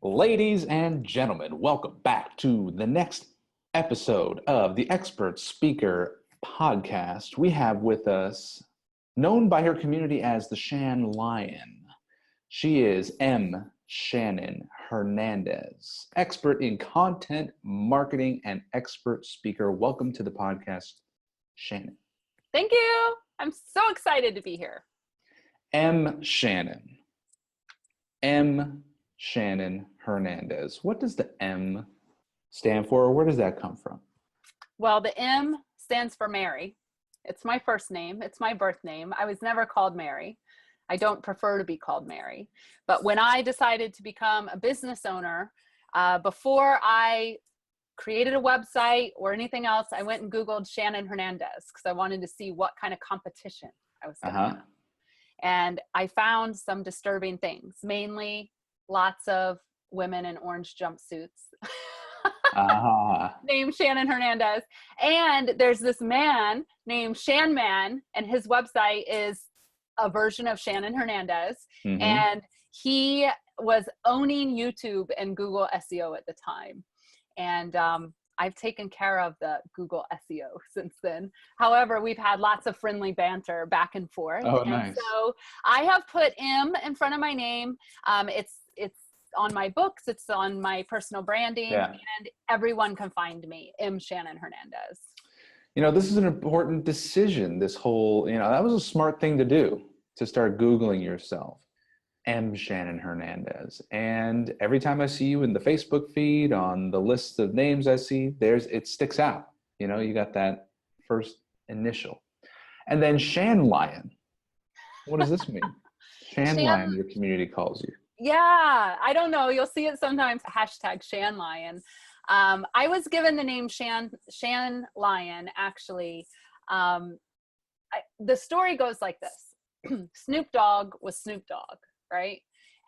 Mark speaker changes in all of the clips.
Speaker 1: Ladies and gentlemen, welcome back to the next episode of the Expert Speaker Podcast. We have with us, known by her community as the Shan Lion. She is M.Shannon Hernandez, expert in content marketing and expert speaker. Welcome to the podcast, Shannon.
Speaker 2: Thank you. I'm so excited to be here.
Speaker 1: M.Shannon Hernandez. What does the M stand for, or where does that come from?
Speaker 2: Well, the M stands for Mary. It's my first name. It's my birth name. I was never called Mary. I don't prefer to be called Mary. But when I decided to become a business owner, before I created a website or anything else, I went and Googled Shannon Hernandez because I wanted to see what kind of competition I was going to have. And I found some disturbing things, mainly lots of women in orange jumpsuits named Shannon Hernandez. And there's this man named Shan Man, and his website is a version of Shannon Hernandez. And he was owning YouTube and Google SEO at the time. And I've taken care of the Google SEO since then. However, we've had lots of friendly banter back and forth.
Speaker 1: Oh,
Speaker 2: and
Speaker 1: nice.
Speaker 2: So I have put M in front of my name. It's on my books, it's on my personal branding, and everyone can find me, M.Shannon Hernandez.
Speaker 1: You know, this is an important decision. This whole, that was a smart thing to do, to start Googling yourself, M.Shannon Hernandez. And every time I see you in the Facebook feed, on the list of names I see, it sticks out. You got that first initial. And then Shan Lion. What does this mean? Shan Lion, your community calls you.
Speaker 2: Yeah, I don't know. You'll see it sometimes. Hashtag Shan Lion. I was given the name Shan Lion, actually. The story goes like this. Snoop Dogg was Snoop Dogg, right?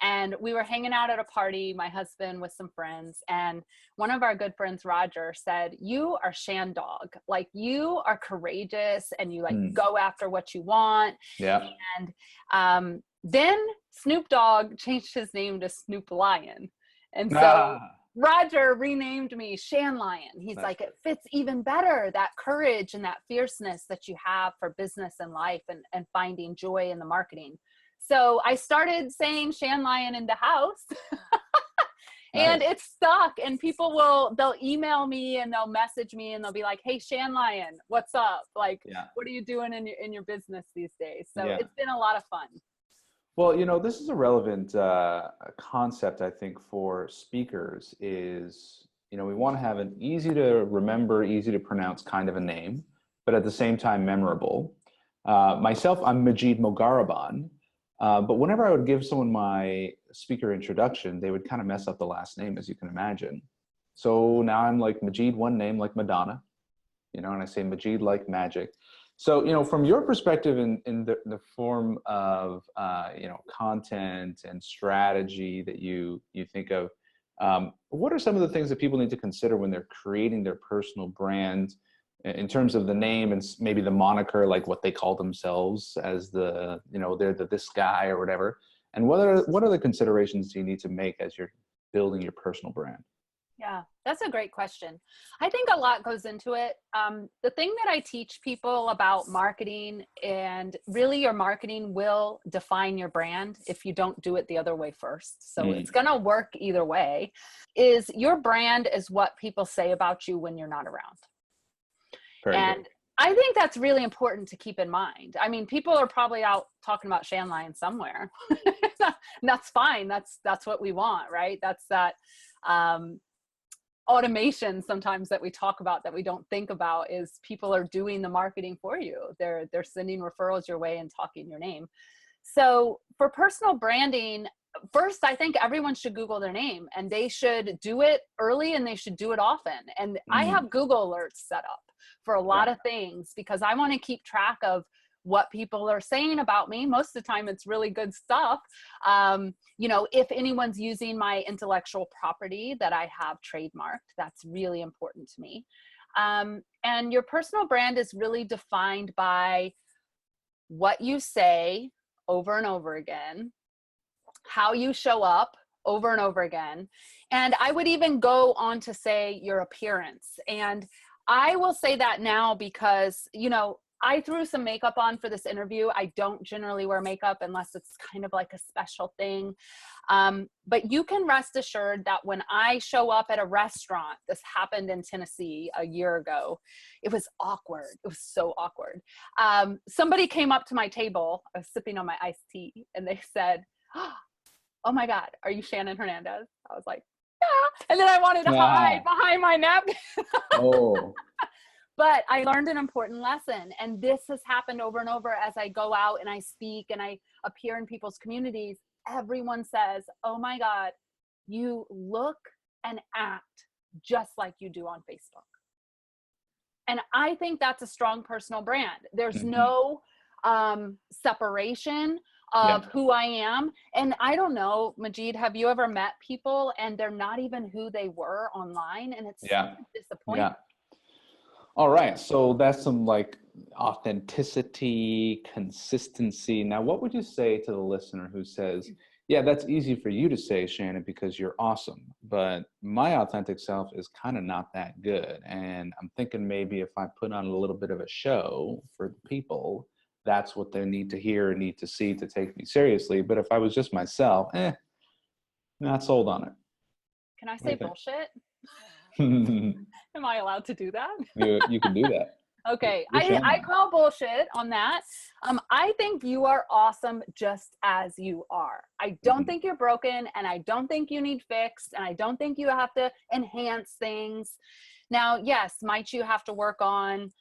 Speaker 2: And we were hanging out at a party, my husband with some friends, and one of our good friends, Roger, said, "You are Shan Dog. Like, you are courageous and you go after what you want."
Speaker 1: Yeah.
Speaker 2: And then Snoop Dogg changed his name to Snoop Lion. And so Roger renamed me Shan Lion. He's like, it fits even better, that courage and that fierceness that you have for business and life and finding joy in the marketing. So I started saying Shan Lion in the house. And it's stuck, and they'll email me and they'll message me and they'll be like, "Hey, Shan Lion, what's up? Like, what are you doing in your business these days?" So it's been a lot of fun.
Speaker 1: Well, this is a relevant concept, I think, for speakers is, we want to have an easy to remember, easy to pronounce kind of a name, but at the same time memorable. Myself, I'm Majeed Mogaraban, but whenever I would give someone my speaker introduction, they would kind of mess up the last name, as you can imagine. So now I'm like Majeed, one name like Madonna, and I say Majeed like magic. So, from your perspective in the form of, content and strategy that you think of, what are some of the things that people need to consider when they're creating their personal brand in terms of the name and maybe the moniker, like what they call themselves as they're this guy or whatever? And what are the considerations you need to make as you're building your personal brand?
Speaker 2: Yeah, that's a great question. I think a lot goes into it. The thing that I teach people about marketing, and really your marketing will define your brand if you don't do it the other way first. So it's going to work either way, is your brand is what people say about you when you're not around. Very good. I think that's really important to keep in mind. I mean, people are probably out talking about Shan Lion somewhere. That's fine. That's what we want, right? That's that automation sometimes that we talk about that we don't think about, is people are doing the marketing for you. They're sending referrals your way and talking your name. So for personal branding, first, I think everyone should Google their name, and they should do it early and they should do it often. And I have Google alerts set up for a lot of things because I want to keep track of what people are saying about me. Most of the time it's really good stuff. If anyone's using my intellectual property that I have trademarked, that's really important to me. And your personal brand is really defined by what you say over and over again, how you show up over and over again. And I would even go on to say your appearance. And I will say that now because, you know, I threw some makeup on for this interview. I don't generally wear makeup unless it's kind of like a special thing. But you can rest assured that when I show up at a restaurant, this happened in Tennessee a year ago, it was awkward. It was so awkward. Somebody came up to my table, I was sipping on my iced tea, and they said, "Oh my God, are you Shannon Hernandez?" I was like, "Yeah." And then I wanted to hide behind my napkin.
Speaker 1: Oh.
Speaker 2: But I learned an important lesson. And this has happened over and over as I go out and I speak and I appear in people's communities. Everyone says, "Oh my God, you look and act just like you do on Facebook." And I think that's a strong personal brand. There's no separation of who I am. And I don't know, Majeed, have you ever met people and they're not even who they were online? And it's disappointing.
Speaker 1: Yeah. All right. So that's some like authenticity, consistency. Now, what would you say to the listener who says, yeah, that's easy for you to say, Shannon, because you're awesome, but my authentic self is kind of not that good. And I'm thinking maybe if I put on a little bit of a show for the people, that's what they need to hear and need to see to take me seriously. But if I was just myself, not sold on it.
Speaker 2: Can I say bullshit?
Speaker 1: You
Speaker 2: Am I allowed to do that?
Speaker 1: you can do that.
Speaker 2: Okay, I call bullshit on that. I think you are awesome just as you are. I don't think you're broken, and I don't think you need fixed, and I don't think you have to enhance things. Now, yes, might you have to work on,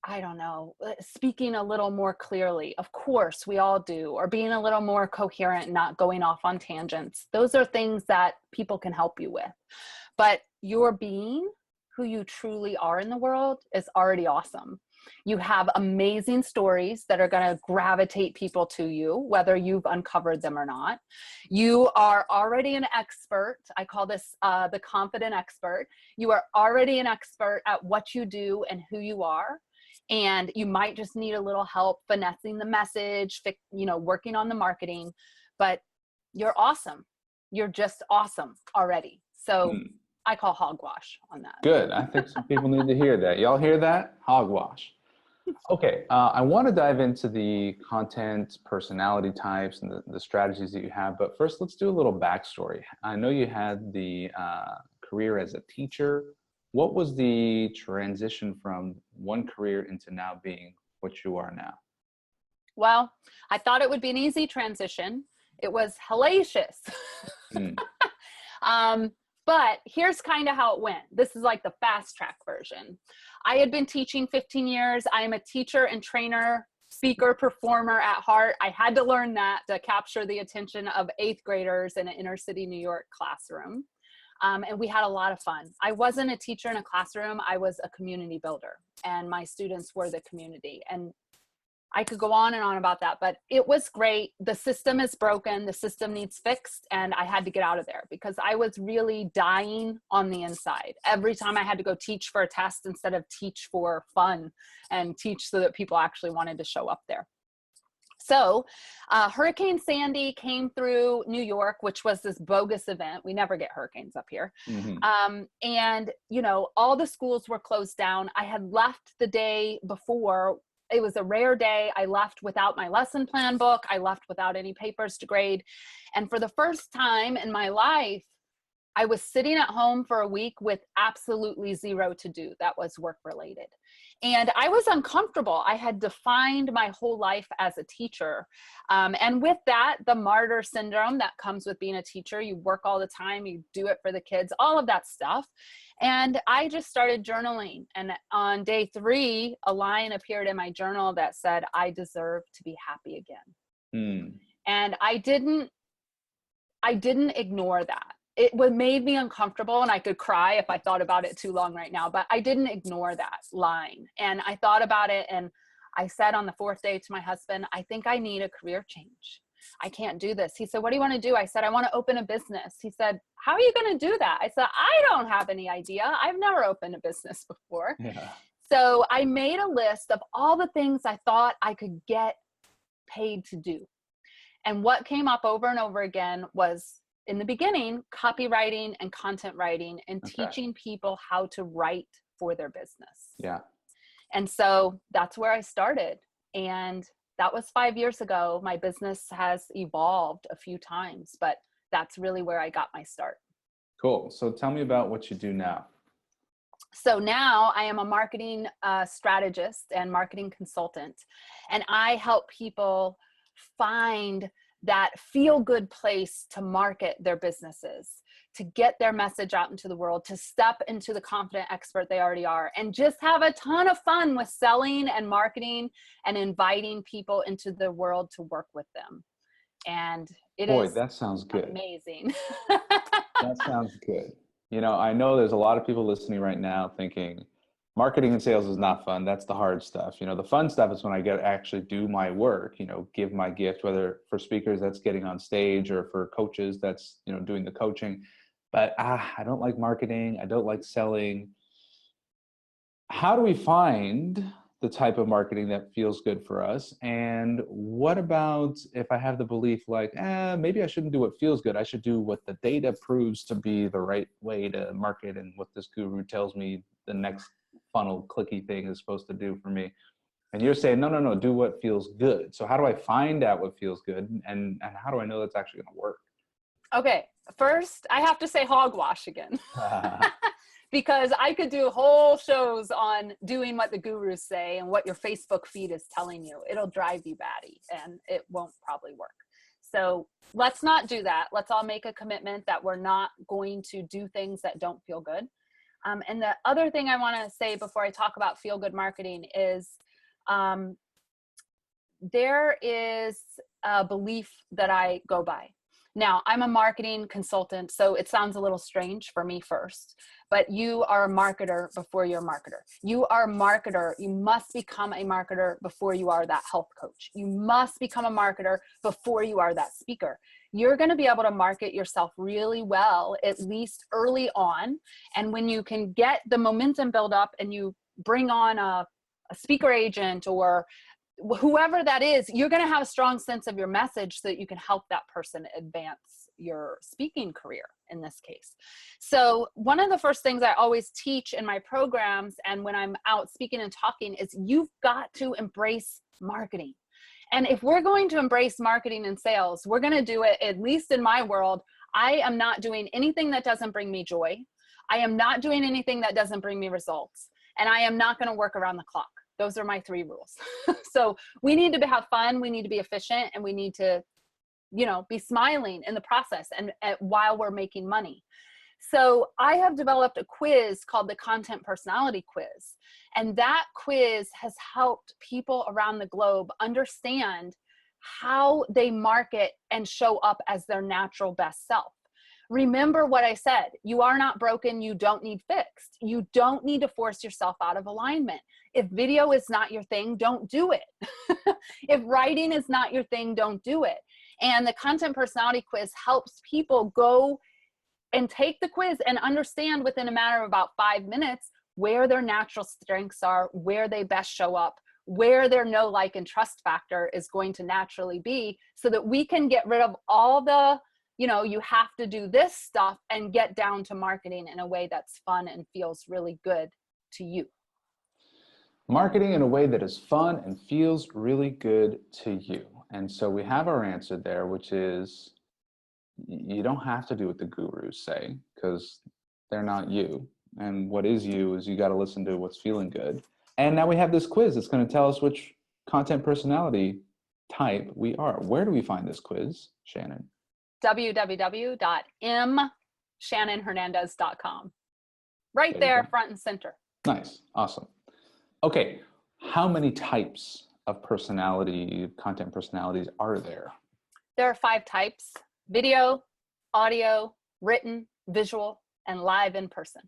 Speaker 2: I don't know, speaking a little more clearly? Of course, we all do, or being a little more coherent, not going off on tangents. Those are things that people can help you with. But your being who you truly are in the world is already awesome. You have amazing stories that are going to gravitate people to you, whether you've uncovered them or not. You are already an expert. I call this the confident expert. You are already an expert at what you do and who you are. And you might just need a little help finessing the message, working on the marketing, but you're awesome. You're just awesome already. So I call hogwash on that.
Speaker 1: Good. I think some people need to hear that. Y'all hear that? Hogwash. Okay. I want to dive into the content, personality types, and the strategies that you have. But first, let's do a little backstory. I know you had the career as a teacher. What was the transition from one career into now being what you are now?
Speaker 2: Well, I thought it would be an easy transition. It was hellacious. But here's kind of how it went. This is like the fast track version. I had been teaching 15 years. I am a teacher and trainer, speaker, performer at heart. I had to learn that to capture the attention of 8th graders in an inner city New York classroom. And we had a lot of fun. I wasn't a teacher in a classroom. I was a community builder, and my students were the community. And I could go on and on about that, but it was great. The system is broken. The system needs fixed. And I had to get out of there because I was really dying on the inside. Every time I had to go teach for a test instead of teach for fun and teach so that people actually wanted to show up there. So Hurricane Sandy came through New York, which was this bogus event. We never get hurricanes up here. And, all the schools were closed down. I had left the day before. It was a rare day. I left without my lesson plan book. I left without any papers to grade. And for the first time in my life, I was sitting at home for a week with absolutely zero to do that was work related. And I was uncomfortable. I had defined my whole life as a teacher. And with that, the martyr syndrome that comes with being a teacher, you work all the time, you do it for the kids, all of that stuff. And I just started journaling. And on day 3, a line appeared in my journal that said, "I deserve to be happy again." And I didn't ignore that. It made me uncomfortable, and I could cry if I thought about it too long right now, but I didn't ignore that line. And I thought about it, and I said on the 4th day to my husband, "I think I need a career change. I can't do this." He said, "What do you want to do?" I said, "I want to open a business." He said, "How are you going to do that?" I said, "I don't have any idea. I've never opened a business before." So I made a list of all the things I thought I could get paid to do. And what came up over and over again was, in the beginning, copywriting and content writing and
Speaker 1: Okay.
Speaker 2: teaching people how to write for their business.
Speaker 1: Yeah.
Speaker 2: And so that's where I started. And that was 5 years ago. My business has evolved a few times, but that's really where I got my start.
Speaker 1: Cool. So tell me about what you do now.
Speaker 2: So now I am a marketing strategist and marketing consultant, and I help people find that feel-good place to market their businesses, to get their message out into the world, to step into the confident expert they already are, and just have a ton of fun with selling and marketing and inviting people into the world to work with them. And it
Speaker 1: Boy,
Speaker 2: is
Speaker 1: that sounds good.
Speaker 2: amazing.
Speaker 1: That sounds good. You know, I know there's a lot of people listening right now thinking marketing and sales is not fun. That's the hard stuff. You know, the fun stuff is when I get to actually do my work, you know, give my gift, whether for speakers that's getting on stage or for coaches that's, you know, doing the coaching. But I don't like marketing. I don't like selling. How do we find the type of marketing that feels good for us? And what about if I have the belief like, maybe I shouldn't do what feels good. I should do what the data proves to be the right way to market and what this guru tells me the next funnel clicky thing is supposed to do for me. And you're saying, no, do what feels good. So how do I find out what feels good? And how do I know that's actually going to work?
Speaker 2: Okay, first I have to say hogwash again. Because I could do whole shows on doing what the gurus say and what your Facebook feed is telling you. It'll drive you batty and it won't probably work. So let's not do that. Let's all make a commitment that we're not going to do things that don't feel good. And the other thing I want to say before I talk about feel good marketing is there is a belief that I go by. Now, I'm a marketing consultant, so it sounds a little strange for me first, but you are a marketer before you're a marketer. You are a marketer. You must become a marketer before you are that health coach. You must become a marketer before you are that speaker. You're going to be able to market yourself really well, at least early on. And when you can get the momentum build up and you bring on a speaker agent or whoever that is, you're going to have a strong sense of your message so that you can help that person advance your speaking career in this case. So one of the first things I always teach in my programs and when I'm out speaking and talking is you've got to embrace marketing. And if we're going to embrace marketing and sales, we're going to do it, at least in my world. I am not doing anything that doesn't bring me joy. I am not doing anything that doesn't bring me results. And I am not going to work around the clock. Those are my 3 rules. So we need to have fun, we need to be efficient, and we need to, you know, be smiling in the process and while we're making money. So I have developed a quiz called the Content Personality Quiz. And that quiz has helped people around the globe understand how they market and show up as their natural best self. Remember what I said, you are not broken, you don't need fixed. You don't need to force yourself out of alignment. If video is not your thing, don't do it. If writing is not your thing, don't do it. And the Content Personality Quiz helps people go and take the quiz and understand within a matter of about 5 minutes where their natural strengths are, where they best show up, where their know, like, and trust factor is going to naturally be, so that we can get rid of all the, you know, you have to do this stuff and get down to marketing in a way that's fun and feels really good to you.
Speaker 1: Marketing in a way that is fun and feels really good to you. And so we have our answer there, which is you don't have to do what the gurus say because they're not you. And what is you is you got to listen to what's feeling good. And now we have this quiz that's going to tell us which content personality type we are. Where do we find this quiz, Shannon?
Speaker 2: www.M.ShannonHernandez.com. Right there, front and center.
Speaker 1: Nice. Awesome. Okay. How many types of personality, content personalities are there?
Speaker 2: There are 5 types: video, audio, written, visual, and live in person.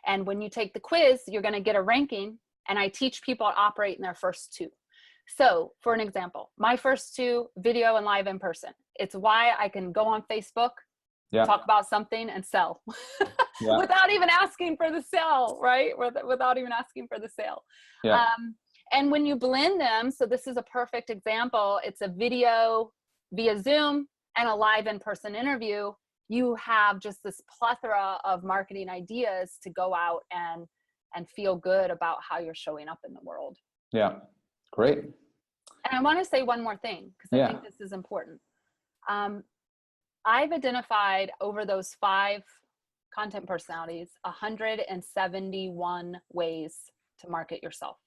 Speaker 2: And when you take the quiz, you're going to get a ranking, and I teach people to operate in their first 2. So for an example, my first 2, video and live in person. It's why I can go on Facebook, talk about something and sell without even asking for the sale, right? Without even asking for the sale. And when you blend them, so this is a perfect example. It's a video via Zoom and a live in-person interview, you have just this plethora of marketing ideas to go out and feel good about how you're showing up in the world.
Speaker 1: Yeah. Great.
Speaker 2: And I want to say one more thing, because I think this is important. I've identified over those 5 content personalities, 171 ways to market yourself.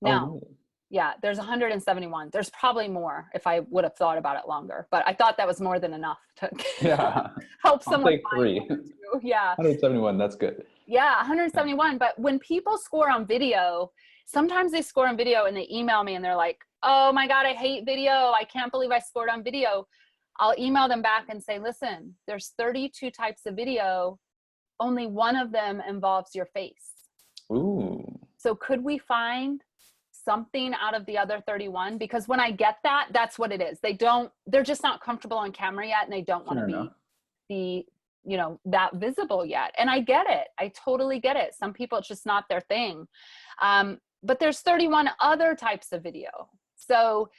Speaker 2: Now, yeah, there's 171. There's probably more if I would have thought about it longer, but I thought that was more than enough to help someone.
Speaker 1: I'll take 3.
Speaker 2: Yeah.
Speaker 1: 171, that's good.
Speaker 2: Yeah, 171. But when people score on video, sometimes they score on video and they email me and they're like, oh my God, I hate video. I can't believe I scored on video. I'll email them back and say, listen, there's 32 types of video. Only one of them involves your face.
Speaker 1: Ooh.
Speaker 2: So could we find something out of the other 31? Because when I get that, that's what it is. They're just not comfortable on camera yet, and they don't want to be that visible yet. And I get it. I totally get it. Some people, it's just not their thing. But there's 31 other types of video. So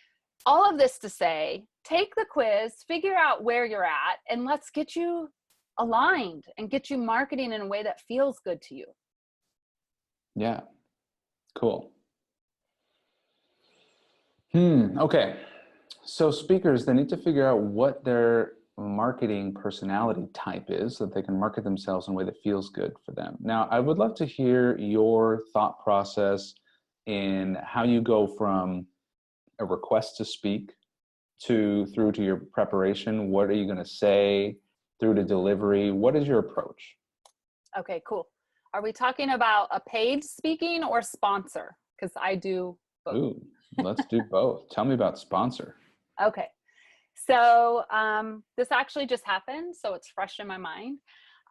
Speaker 2: all of this to say, take the quiz, figure out where you're at, and let's get you aligned and get you marketing in a way that feels good to you.
Speaker 1: Yeah. Cool. Okay. So speakers, they need to figure out what their marketing personality type is so that they can market themselves in a way that feels good for them. Now, I would love to hear your thought process in how you go from a request to speak through to your preparation. What are you going to say through to delivery? What is your approach?
Speaker 2: Okay, cool. Are we talking about a paid speaking or sponsor? Because I do both.
Speaker 1: Ooh, let's do both. Tell me about sponsor.
Speaker 2: Okay. So this actually just happened, so it's fresh in my mind.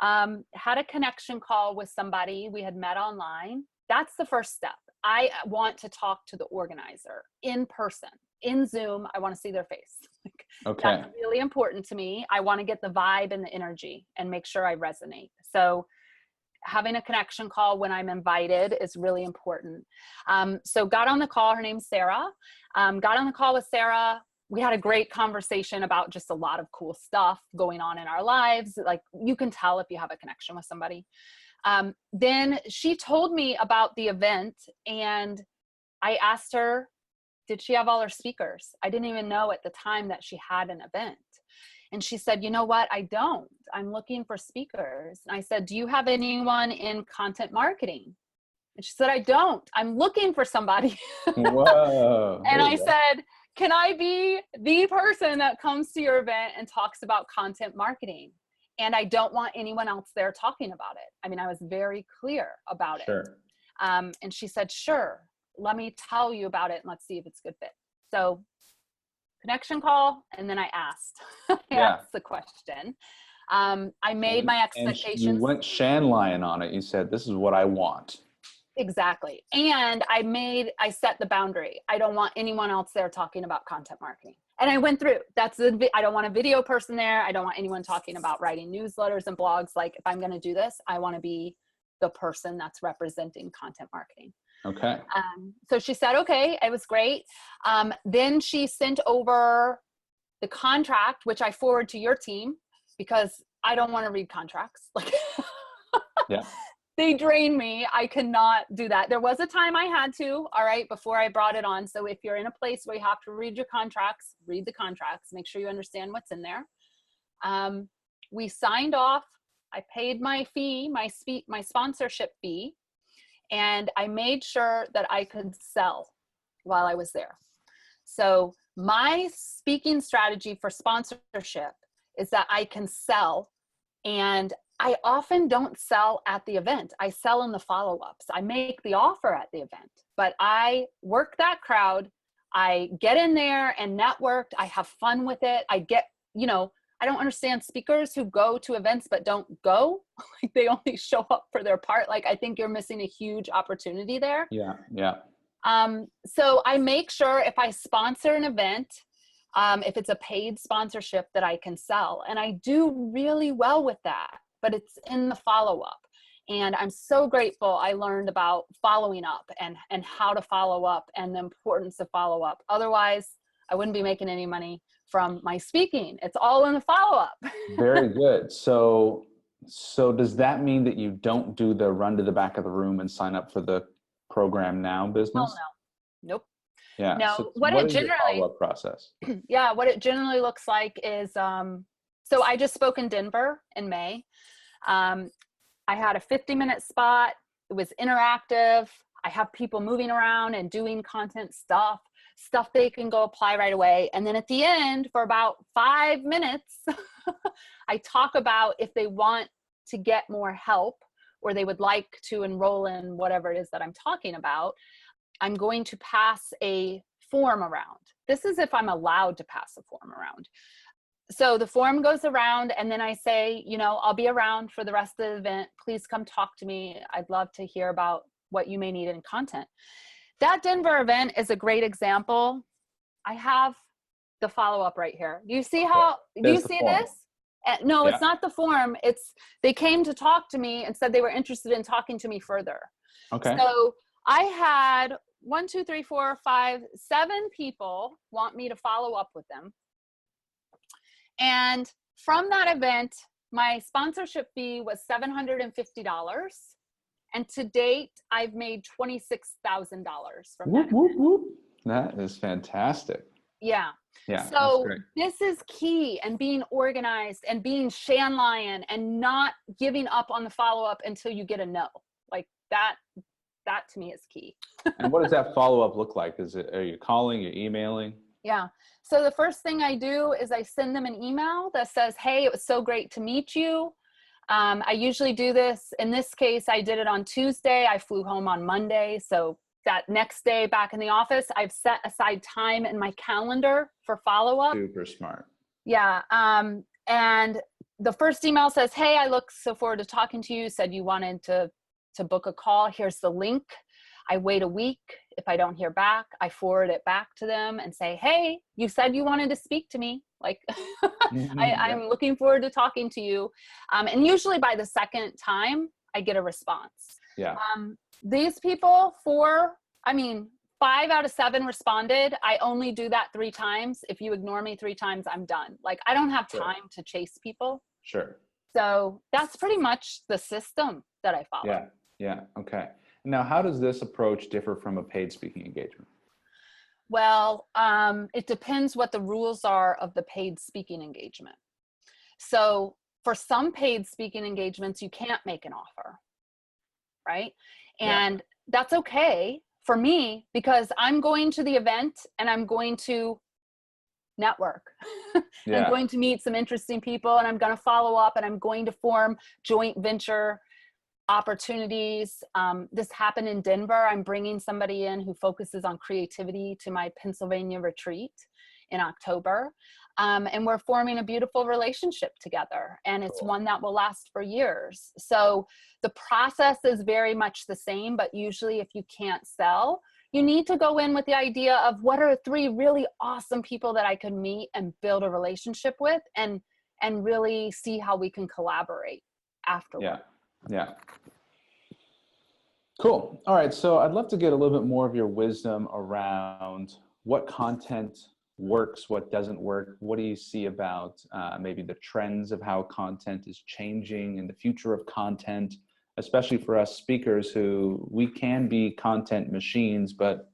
Speaker 2: Had a connection call with somebody. We had met online. That's the first step. I want to talk to the organizer in person, in Zoom. I want to see their face.
Speaker 1: Okay.
Speaker 2: That's really important to me. I want to get the vibe and the energy and make sure I resonate. So having a connection call when I'm invited is really important. So got on the call. Her name's Sarah. Got on the call with Sarah. We had a great conversation about just a lot of cool stuff going on in our lives. Like, you can tell if you have a connection with somebody. Then she told me about the event, and I asked her, did she have all her speakers? I didn't even know at the time that she had an event. And she said, you know what? I don't. I'm looking for speakers. And I said, do you have anyone in content marketing? And she said, I don't. I'm looking for somebody.
Speaker 1: Whoa.
Speaker 2: And I said, can I be the person that comes to your event and talks about content marketing? And I don't want anyone else there talking about it. I mean, I was very clear about it. And she said, sure, let me tell you about it and let's see if it's a good fit. So connection call, and then I asked. Asked the question. I made my expectations.
Speaker 1: And you went Shanlion on it. You said, this is what I want.
Speaker 2: Exactly. And I set the boundary. I don't want anyone else there talking about content marketing. And I went through, I don't want a video person there. I don't want anyone talking about writing newsletters and blogs. Like, if I'm going to do this, I want to be the person that's representing content marketing.
Speaker 1: Okay.
Speaker 2: So she said, okay, it was great. Then she sent over the contract, which I forward to your team because I don't want to read contracts. Like,
Speaker 1: yeah.
Speaker 2: They drain me. I cannot do that. There was a time I had to, all right, before I brought it on. So if you're in a place where you have to read your contracts, read the contracts, make sure you understand what's in there. We signed off. I paid my fee, my sponsorship fee, and I made sure that I could sell while I was there. So my speaking strategy for sponsorship is that I can sell, and I often don't sell at the event. I sell in the follow-ups. I make the offer at the event, but I work that crowd. I get in there and networked. I have fun with it. I don't understand speakers who go to events but don't go. Like, they only show up for their part. Like, I think you're missing a huge opportunity there.
Speaker 1: Yeah, yeah.
Speaker 2: So I make sure if I sponsor an event, if it's a paid sponsorship, that I can sell. And I do really well with that, but it's in the follow-up. And I'm so grateful I learned about following up and how to follow up and the importance of follow up. Otherwise, I wouldn't be making any money. from my speaking. It's all in the follow-up.
Speaker 1: Very good. So does that mean that you don't do the run to the back of the room and sign up for the program now
Speaker 2: Well,
Speaker 1: business?
Speaker 2: no. Nope.
Speaker 1: Yeah.
Speaker 2: No,
Speaker 1: So
Speaker 2: what
Speaker 1: what
Speaker 2: it
Speaker 1: is your
Speaker 2: generally,
Speaker 1: follow-up process?
Speaker 2: yeah, what it generally looks like is, so I just spoke in Denver in May. I had a 50-minute spot. It was interactive. I have people moving around and doing content stuff they can go apply right away. And then at the end, for about 5 minutes, I talk about if they want to get more help or they would like to enroll in whatever it is that I'm talking about. I'm going to pass a form around. This is if I'm allowed to pass a form around. So the form goes around and then I say, you know, I'll be around for the rest of the event. Please come talk to me. I'd love to hear about what you may need in content. That Denver event is a great example. I have the follow-up right here. Do you see how, do you see this? No, it's not the form. It's, they came to talk to me and said they were interested in talking to me further.
Speaker 1: Okay.
Speaker 2: So I had 1, 2, 3, 4, 5, 7 people want me to follow up with them. And from that event, my sponsorship fee was $750. And to date, I've made $26,000 from that.
Speaker 1: Whoop, whoop. That is fantastic.
Speaker 2: Yeah.
Speaker 1: Yeah.
Speaker 2: So this is key, and being organized and being Shan Lion and not giving up on the follow-up until you get a no. Like that to me is key.
Speaker 1: And what does that follow-up look like? Are you calling, you're emailing?
Speaker 2: Yeah. So the first thing I do is I send them an email that says, hey, it was so great to meet you. I usually do this. In this case, I did it on Tuesday. I flew home on Monday. So that next day back in the office, I've set aside time in my calendar for follow-up.
Speaker 1: Super smart.
Speaker 2: Yeah. And the first email says, hey, I look so forward to talking to you. Said you wanted to book a call. Here's the link. I wait a week. If I don't hear back, I forward it back to them and say, hey, you said you wanted to speak to me. Like, I'm looking forward to talking to you. And usually by the second time, I get a response.
Speaker 1: Yeah.
Speaker 2: These people, 5 out of 7 responded. I only do that 3 times. If you ignore me 3 times, I'm done. Like, I don't have time to chase people.
Speaker 1: Sure.
Speaker 2: So that's pretty much the system that I follow.
Speaker 1: Yeah. Yeah. Okay. Now, how does this approach differ from a paid speaking engagement?
Speaker 2: Well, it depends what the rules are of the paid speaking engagement. So for some paid speaking engagements, you can't make an offer, right? And that's okay for me because I'm going to the event and I'm going to network. I'm going to meet some interesting people and I'm going to follow up and I'm going to form joint venture opportunities. This happened in Denver. I'm bringing somebody in who focuses on creativity to my Pennsylvania retreat in October. And we're forming a beautiful relationship together. And it's one that will last for years. So the process is very much the same, but usually if you can't sell, you need to go in with the idea of what are 3 really awesome people that I could meet and build a relationship with and really see how we can collaborate afterward.
Speaker 1: Yeah. Yeah. Cool. All right. So I'd love to get a little bit more of your wisdom around what content works, what doesn't work. What do you see about maybe the trends of how content is changing and the future of content, especially for us speakers who we can be content machines, but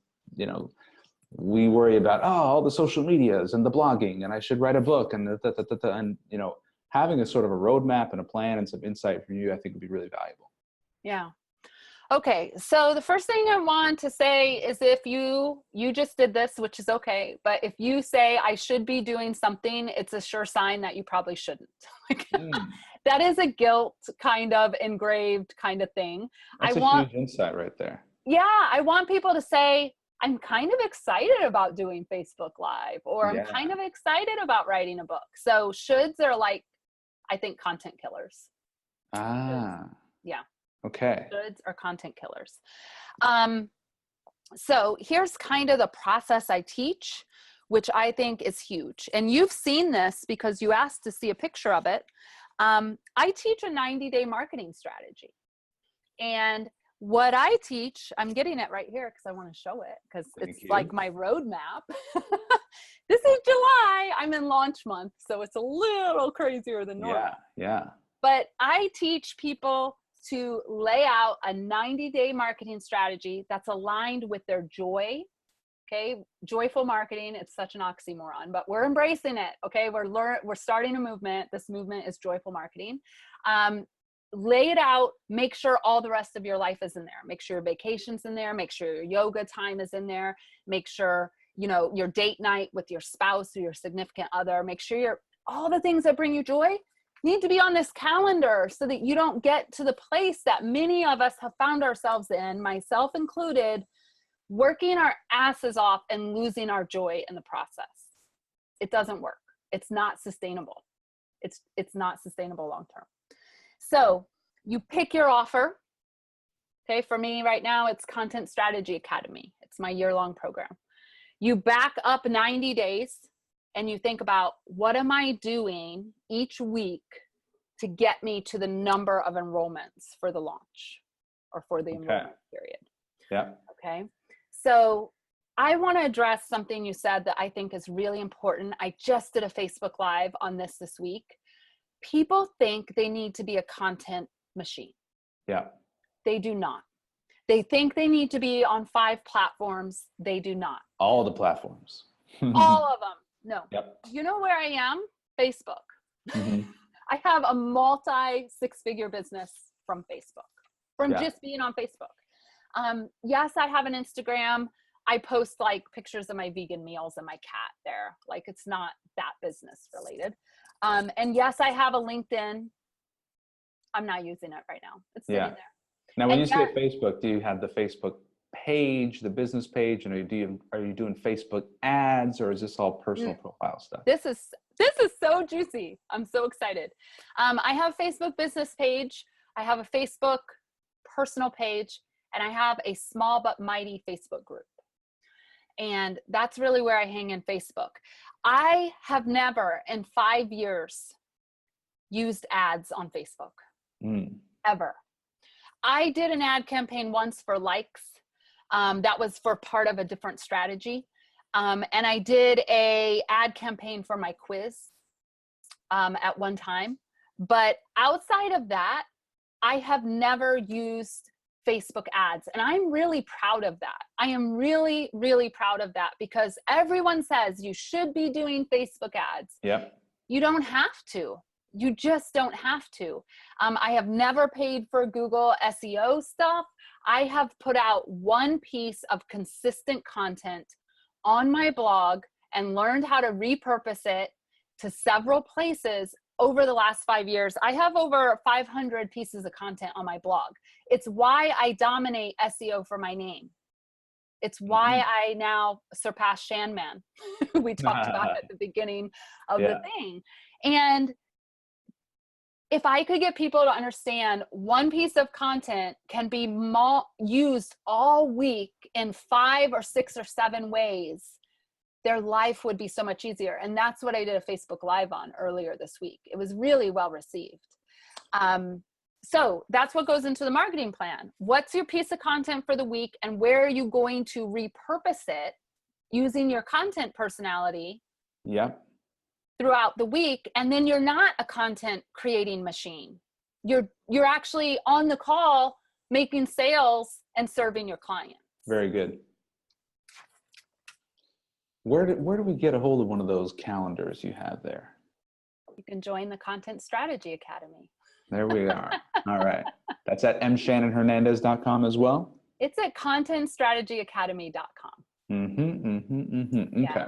Speaker 1: we worry about, all the social medias and the blogging and I should write a book and having a sort of a roadmap and a plan and some insight from you, I think would be really valuable.
Speaker 2: Yeah. Okay. So the first thing I want to say is if you just did this, which is okay, but if you say I should be doing something, it's a sure sign that you probably shouldn't. That is a guilt kind of engraved kind of thing.
Speaker 1: That's a huge insight right there.
Speaker 2: Yeah. I want people to say, I'm kind of excited about doing Facebook Live, or I'm kind of excited about writing a book. So shoulds are like, I think, content killers. Yeah.
Speaker 1: Okay.
Speaker 2: Shoulds are content killers. So here's kind of the process I teach, which I think is huge. And you've seen this because you asked to see a picture of it. I teach a 90-day marketing strategy. And what I teach, I'm getting it right here because I want to show it because it's like my roadmap. This is July. I'm in launch month, so it's a little crazier than normal.
Speaker 1: Yeah.
Speaker 2: But I teach people to lay out a 90-day marketing strategy that's aligned with their joy. Okay, joyful marketing. It's such an oxymoron, but we're embracing it. Okay, we're starting a movement. This movement is joyful marketing. Lay it out. Make sure all the rest of your life is in there. Make sure your vacation's in there. Make sure your yoga time is in there. Make sure, you know, your date night with your spouse or your significant other. Make sure all the things that bring you joy need to be on this calendar so that you don't get to the place that many of us have found ourselves in, myself included, working our asses off and losing our joy in the process. It doesn't work. It's not sustainable. It's not sustainable long term. So you pick your offer. Okay, for me right now, it's Content Strategy Academy. It's my year-long program. You back up 90 days and you think about, what am I doing each week to get me to the number of enrollments for the launch or for the enrollment period?
Speaker 1: Yeah.
Speaker 2: Okay. So I want to address something you said that I think is really important. I just did a Facebook Live on this week. People think they need to be a content machine.
Speaker 1: Yeah.
Speaker 2: They do not. They think they need to be on 5 platforms. They do not.
Speaker 1: All the platforms.
Speaker 2: All of them. No.
Speaker 1: Yep.
Speaker 2: You know where I am? Facebook. I have a multi-6-figure business from Facebook, from just being on Facebook. Yes, I have an Instagram. I post like pictures of my vegan meals and my cat there. Like, it's not that business related. And yes, I have a LinkedIn. I'm not using it right now. It's sitting there.
Speaker 1: Now, when you say Facebook, do you have the Facebook page, the business page, and are you doing Facebook ads, or is this all personal profile stuff?
Speaker 2: This is so juicy. I'm so excited. I have a Facebook business page. I have a Facebook personal page, and I have a small but mighty Facebook group. And that's really where I hang in Facebook. I have never in 5 years used ads on Facebook, ever. I did an ad campaign once for likes. That was for part of a different strategy. And I did a ad campaign for my quiz at one time. But outside of that, I have never used Facebook ads. And I'm really proud of that. I am really, really proud of that, because everyone says you should be doing Facebook ads.
Speaker 1: Yep.
Speaker 2: You don't have to. You just don't have to. I have never paid for Google SEO stuff. I have put out one piece of consistent content on my blog and learned how to repurpose it to several places over the last 5 years. I have over 500 pieces of content on my blog. It's why I dominate SEO for my name. It's why I now surpass Shanman. We talked about at the beginning of the thing. And if I could get people to understand one piece of content can be used all week in 5 or 6 or 7 ways, their life would be so much easier. And that's what I did a Facebook Live on earlier this week. It was really well received. So that's what goes into the marketing plan. What's your piece of content for the week, and where are you going to repurpose it using your content personality throughout the week? And then you're not a content creating machine. You're actually on the call making sales and serving your clients.
Speaker 1: Very good. Where do we get a hold of one of those calendars you have there?
Speaker 2: You can join the Content Strategy Academy.
Speaker 1: There we are. All right. That's at M.ShannonHernandez.com as well?
Speaker 2: It's at ContentStrategyAcademy.com.
Speaker 1: Okay.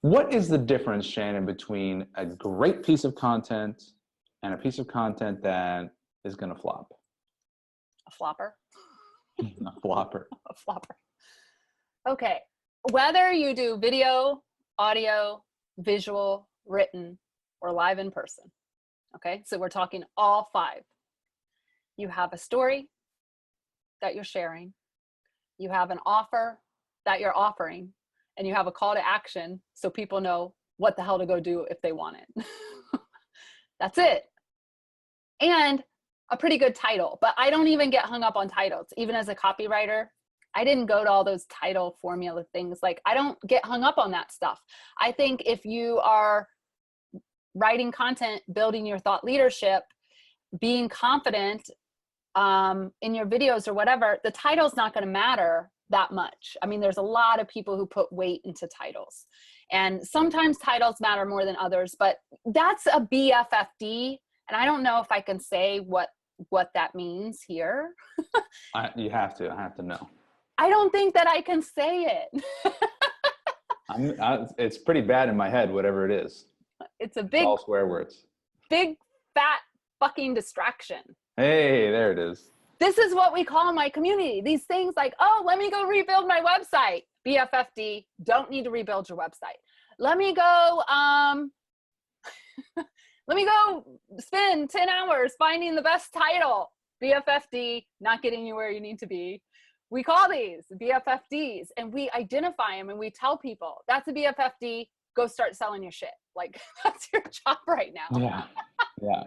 Speaker 1: What is the difference, Shannon, between a great piece of content and a piece of content that is going to flop?
Speaker 2: A flopper?
Speaker 1: A flopper.
Speaker 2: A flopper. Okay. Whether you do video, audio, visual, written, or live in person. Okay. So we're talking all 5. You have a story that you're sharing. You have an offer that you're offering. And you have a call to action so people know what the hell to go do if they want it. That's it. And a pretty good title, but I don't even get hung up on titles. Even as a copywriter, I didn't go to all those title formula things. Like, I don't get hung up on that stuff. I think if you are writing content, building your thought leadership, being confident in your videos or whatever, the title's not going to matter that much. I mean, there's a lot of people who put weight into titles, and sometimes titles matter more than others, but that's a BFFD. And I don't know if I can say what that means here.
Speaker 1: You have to. I have to know.
Speaker 2: I don't think that I can say it.
Speaker 1: It's pretty bad in my head, whatever it is.
Speaker 2: It's
Speaker 1: It's all swear words.
Speaker 2: big, fat fucking distraction.
Speaker 1: Hey, there it is.
Speaker 2: This is what we call my community. These things like, oh, let me go rebuild my website. BFFD, don't need to rebuild your website. Let me go, let me go spend 10 hours finding the best title. BFFD, not getting you where you need to be. We call these BFFDs, and we identify them, and we tell people that's a BFFD, go start selling your shit. Like, that's your job right now.
Speaker 1: Yeah. Yeah.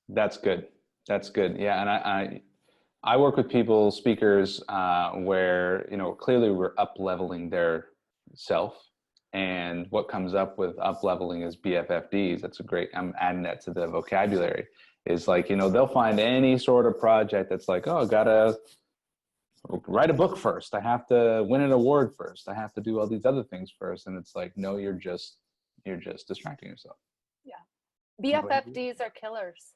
Speaker 1: That's good. That's good. Yeah. And I work with people, speakers, where, you know, clearly we're up leveling their self. And what comes up with up leveling is BFFDs. That's a great, I'm adding that to the vocabulary. Is like, you know, they'll find any sort of project that's like, oh, I gotta write a book first. I have to win an award first. I have to do all these other things first. And it's like, no, you're just distracting yourself.
Speaker 2: Yeah. BFFDs are killers.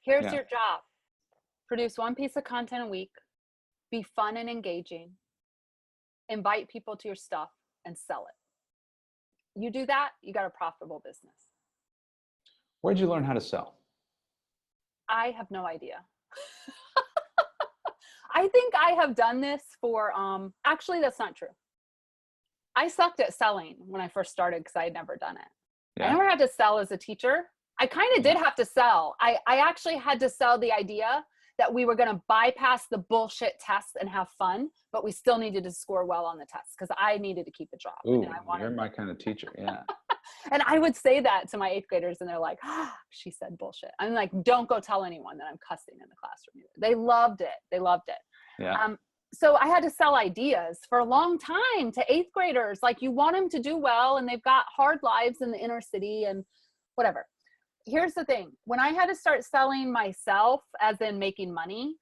Speaker 2: Here's your job. Produce one piece of content a week. Be fun and engaging. Invite people to your stuff and sell it. You do that, you got a profitable business.
Speaker 1: Where'd you learn how to sell?
Speaker 2: I have no idea. I think I have done this for, actually, that's not true. I sucked at selling when I first started because I had never done it. Yeah. I never had to sell as a teacher. I kind of did have to sell. I actually had to sell the idea that we were going to bypass the bullshit tests and have fun, but we still needed to score well on the tests because I needed to keep a job.
Speaker 1: Ooh, you're my kind of teacher. Yeah.
Speaker 2: And I would say that to my 8th graders, and they're like, ah, she said bullshit. I'm like, don't go tell anyone that I'm cussing in the classroom. They loved it. They loved it.
Speaker 1: Yeah.
Speaker 2: So I had to sell ideas for a long time to 8th graders. Like, you want them to do well, and they've got hard lives in the inner city and whatever. Here's the thing. When I had to start selling myself, as in making money,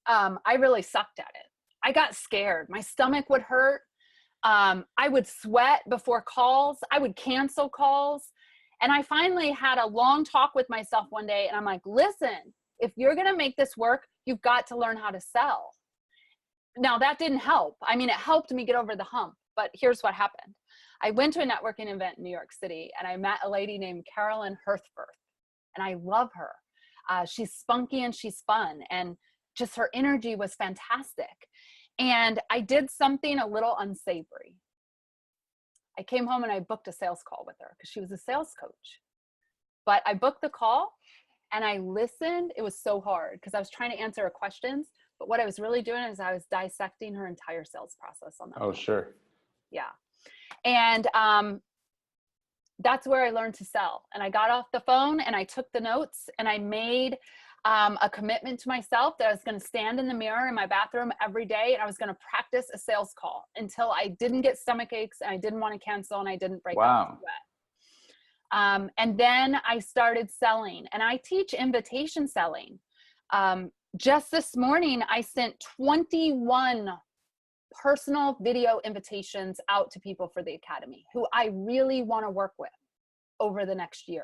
Speaker 2: I really sucked at it. I got scared. My stomach would hurt. I would sweat before calls. I would cancel calls. And I finally had a long talk with myself one day, and I'm like, listen, if you're going to make this work, you've got to learn how to sell. Now, that didn't help. I mean, it helped me get over the hump, but here's what happened. I went to a networking event in New York City, and I met a lady named Carolyn Herthfirth, and I love her. She's spunky and she's fun, and just her energy was fantastic. And I did something a little unsavory. I came home and I booked a sales call with her because she was a sales coach. But I booked the call and I listened. It was so hard because I was trying to answer her questions. But what I was really doing is I was dissecting her entire sales process on that.
Speaker 1: Oh, sure.
Speaker 2: Yeah. And that's where I learned to sell. And I got off the phone and I took the notes, and I made a commitment to myself that I was going to stand in the mirror in my bathroom every day, and I was going to practice a sales call until I didn't get stomach aches, and I didn't want to cancel, and I didn't break out in sweat. And then I started selling, and I teach invitation selling. Just this morning, I sent 21 personal video invitations out to people for the Academy who I really want to work with over the next year.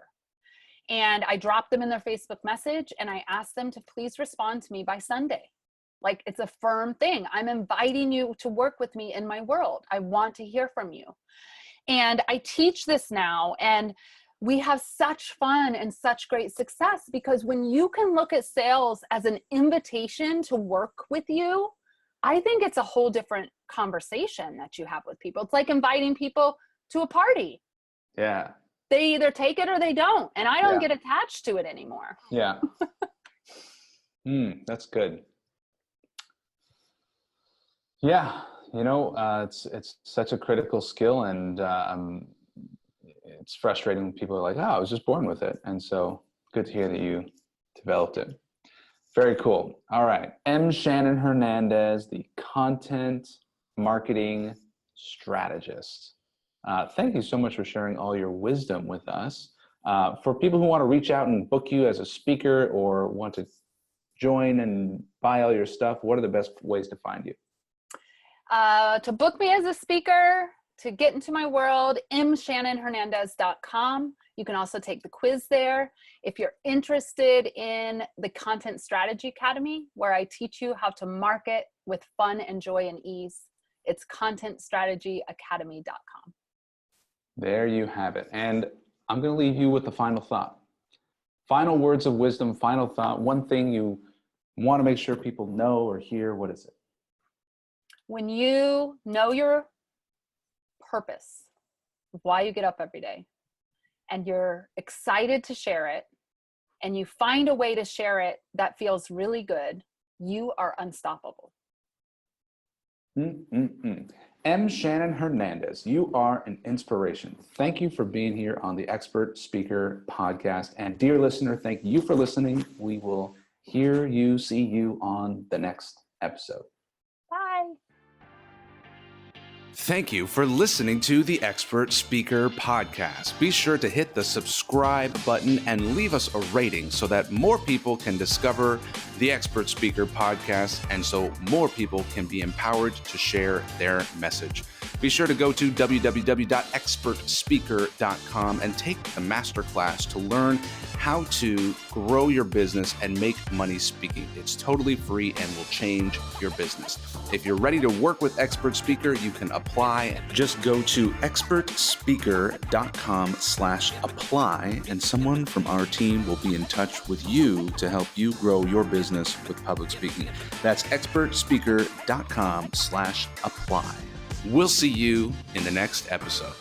Speaker 2: And I dropped them in their Facebook message, and I asked them to please respond to me by Sunday. Like, it's a firm thing. I'm inviting you to work with me in my world. I want to hear from you. And I teach this now, and we have such fun and such great success because when you can look at sales as an invitation to work with you, I think it's a whole different conversation that you have with people. It's like inviting people to a party.
Speaker 1: Yeah.
Speaker 2: They either take it or they don't. And I don't get attached to it anymore.
Speaker 1: Yeah. That's good. Yeah. You know, it's such a critical skill, and it's frustrating when people are like, oh, I was just born with it. And so Good to hear that you developed it. Very cool. All right. M.Shannon Hernandez, the content marketing strategist. Thank you so much for sharing all your wisdom with us. For people who want to reach out and book you as a speaker or want to join and buy all your stuff, what are the best ways to find you?
Speaker 2: To book me as a speaker, to get into my world, M.ShannonHernandez.com. You can also take the quiz there. If you're interested in the Content Strategy Academy, where I teach you how to market with fun and joy and ease, it's contentstrategyacademy.com.
Speaker 1: There you have it. And I'm going to leave you with the final thought. Final words of wisdom, final thought, one thing you want to make sure people know or hear, what is it?
Speaker 2: When you know your purpose, why you get up every day, and you're excited to share it, and you find a way to share it that feels really good, you are unstoppable. M.Shannon Hernandez, you are an inspiration. Thank you for being here on the Expert Speaker Podcast. And dear listener, thank you for listening. We will hear you, see you on the next episode. Bye.
Speaker 3: Thank you for listening to the Expert Speaker Podcast. Be sure to hit the subscribe button and leave us a rating so that more people can discover the Expert Speaker Podcast and so more people can be empowered to share their message. Be sure to go to www.expertspeaker.com and take the masterclass to learn how to grow your business and make money speaking. It's totally free and will change your business. If you're ready to work with Expert Speaker, you can apply. Just go to expertspeaker.com/apply and someone from our team will be in touch with you to help you grow your business with public speaking. That's expertspeaker.com/apply. We'll see you in the next episode.